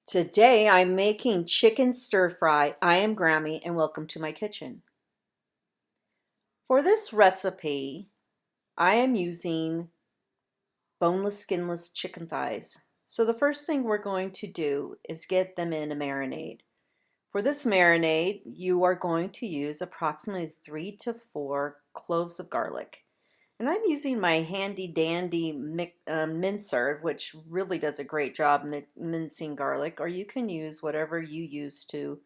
Today I'm making chicken stir fry. I am Grammy and welcome to my kitchen. For this recipe, I am using boneless, skinless chicken thighs. So the first thing we're going to do is get them in a marinade. For this marinade, you are going to use approximately 3 to 4 cloves of garlic. And I'm using my handy dandy mincer, which really does a great job mincing garlic, or you can use whatever you use to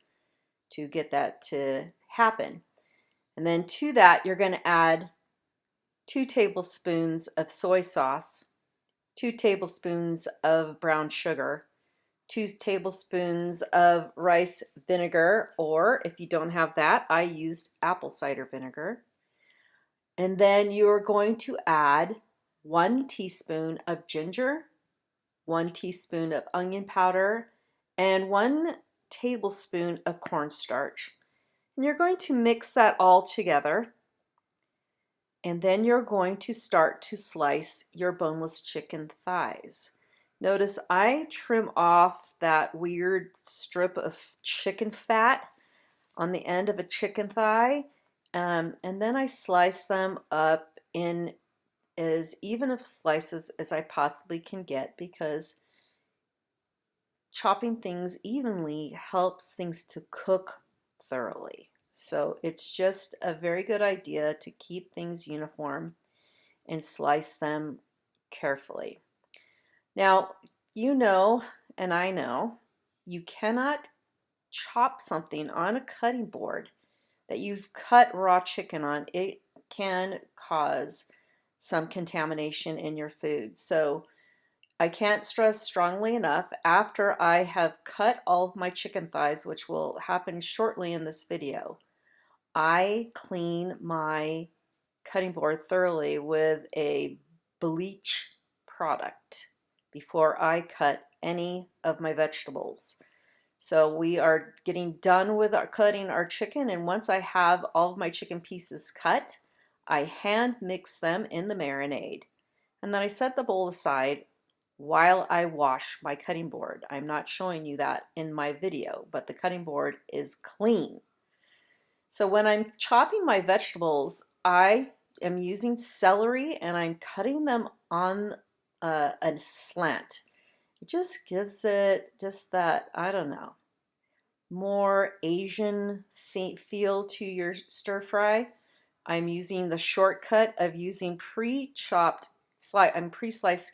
get that to happen. And then to that, you're going to add 2 tablespoons of soy sauce, 2 tablespoons of brown sugar, 2 tablespoons of rice vinegar, or if you don't have that, I used apple cider vinegar. And then you're going to add 1 teaspoon of ginger, 1 teaspoon of onion powder, and 1 tablespoon of cornstarch. And you're going to mix that all together. And then you're going to start to slice your boneless chicken thighs. Notice I trim off that weird strip of chicken fat on the end of a chicken thigh, and then I slice them up in as even of slices as I possibly can get, because chopping things evenly helps things to cook thoroughly. So it's just a very good idea to keep things uniform and slice them carefully. Now, you know, and I know, you cannot chop something on a cutting board that you've cut raw chicken on. It can cause some contamination in your food. So I can't stress strongly enough, after I have cut all of my chicken thighs, which will happen shortly in this video, I clean my cutting board thoroughly with a bleach product before I cut any of my vegetables. So we are getting done with cutting our chicken, and once I have all of my chicken pieces cut, I hand mix them in the marinade. And then I set the bowl aside while I wash my cutting board. I'm not showing you that in my video, but the cutting board is clean. So when I'm chopping my vegetables, I am using celery and I'm cutting them on a slant. It just gives it just that, I don't know, more Asian feel to your stir fry. I'm using the shortcut of using pre-sliced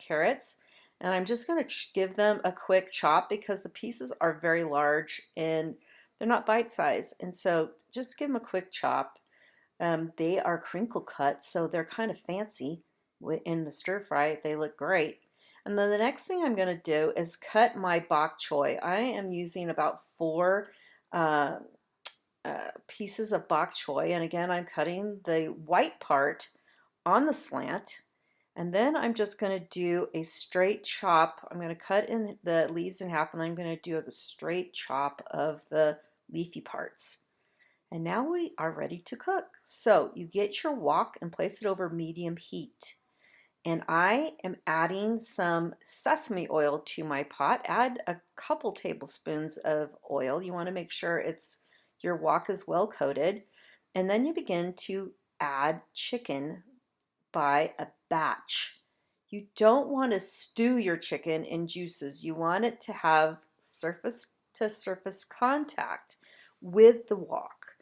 carrots, and I'm just going to give them a quick chop because the pieces are very large and they're not bite-sized, and so just give them a quick chop. They are crinkle cut, so they're kind of fancy in the stir fry. They look great. And then the next thing I'm going to do is cut my bok choy. I am using about 4 uh, pieces of bok choy, and again I'm cutting the white part on the slant, and then I'm just going to do a straight chop. I'm going to cut in the leaves in half, and then I'm going to do a straight chop of the leafy parts. And now we are ready to cook. So you get your wok and place it over medium heat. And I am adding some sesame oil to my pot. Add a couple tablespoons of oil. You want to make sure your wok is well coated. And then you begin to add chicken by a batch. You don't want to stew your chicken in juices. You want it to have surface to surface contact with the wok.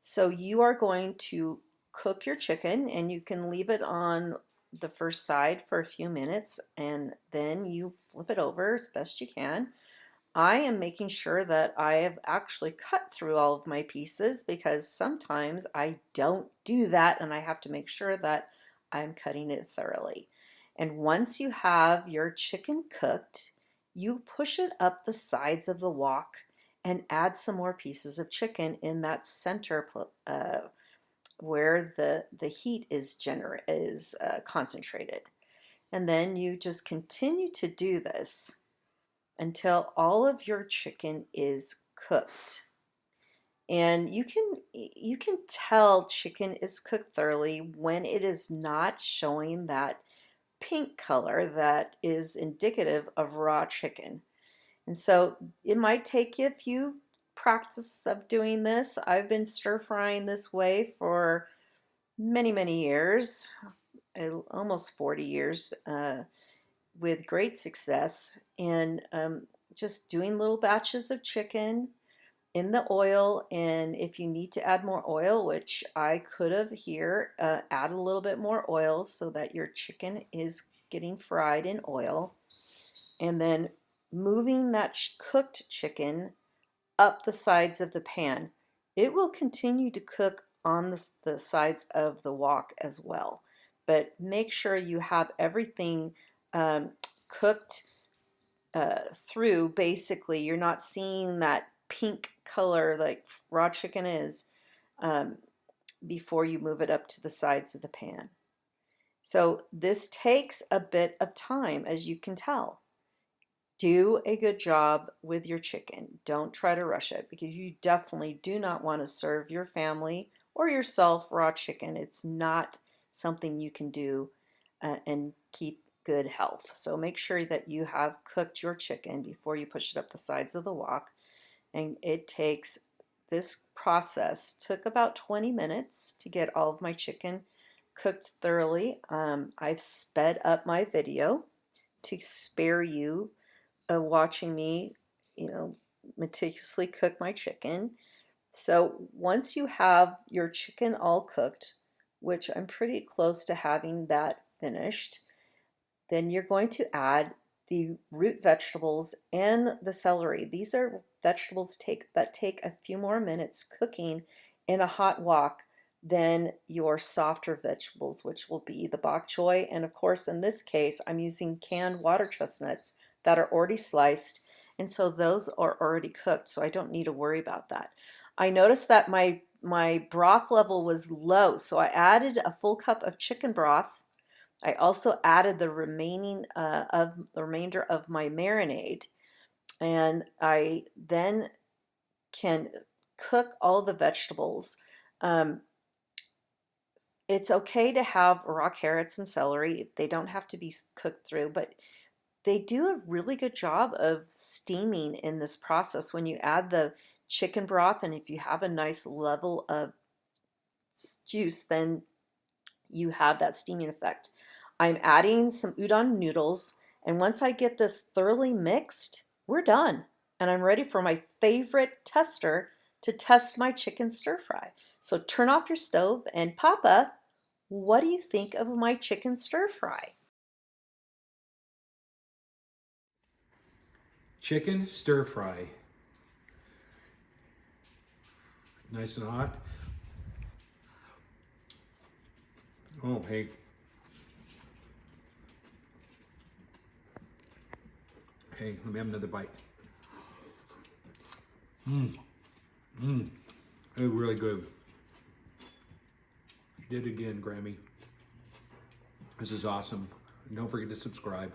So you are going to cook your chicken, and you can leave it on the first side for a few minutes, and then you flip it over as best you can. I am making sure that I have actually cut through all of my pieces, because sometimes I don't do that and I have to make sure that I'm cutting it thoroughly. And once you have your chicken cooked, you push it up the sides of the wok and add some more pieces of chicken in that center where the heat is concentrated. And then you just continue to do this until all of your chicken is cooked. And you can tell chicken is cooked thoroughly when it is not showing that pink color that is indicative of raw chicken. And so it might take you a few practice of doing this. I've been stir frying this way for many, many years, almost 40 years, with great success. And just doing little batches of chicken in the oil. And if you need to add more oil, which I could have here, add a little bit more oil so that your chicken is getting fried in oil. And then moving that cooked chicken up the sides of the pan. It will continue to cook on the sides of the wok as well. But make sure you have everything cooked through. Basically, you're not seeing that pink color like raw chicken is before you move it up to the sides of the pan. So this takes a bit of time, as you can tell. Do a good job with your chicken. Don't try to rush it, because you definitely do not want to serve your family or yourself raw chicken. It's not something you can do and keep good health. So make sure that you have cooked your chicken before you push it up the sides of the wok. And this process took about 20 minutes to get all of my chicken cooked thoroughly. I've sped up my video to spare you watching me, meticulously cook my chicken. So once you have your chicken all cooked, which I'm pretty close to having that finished, then you're going to add the root vegetables and the celery. These are vegetables that take a few more minutes cooking in a hot wok than your softer vegetables, which will be the bok choy. And of course, in this case, I'm using canned water chestnuts that are already sliced. And so those are already cooked, so I don't need to worry about that. I noticed that my broth level was low, so I added a full cup of chicken broth. I also added the remainder of my marinade, and I then can cook all the vegetables. It's okay to have raw carrots and celery. They don't have to be cooked through, but they do a really good job of steaming in this process when you add the chicken broth. And if you have a nice level of juice, then you have that steaming effect. I'm adding some udon noodles, and once I get this thoroughly mixed, we're done. And I'm ready for my favorite tester to test my chicken stir fry. So turn off your stove, and Papa, what do you think of my chicken stir fry? Chicken stir fry. Nice and hot. Oh, hey. Hey, let me have another bite. It's really good. You did it again, Grammy. This is awesome. And don't forget to subscribe.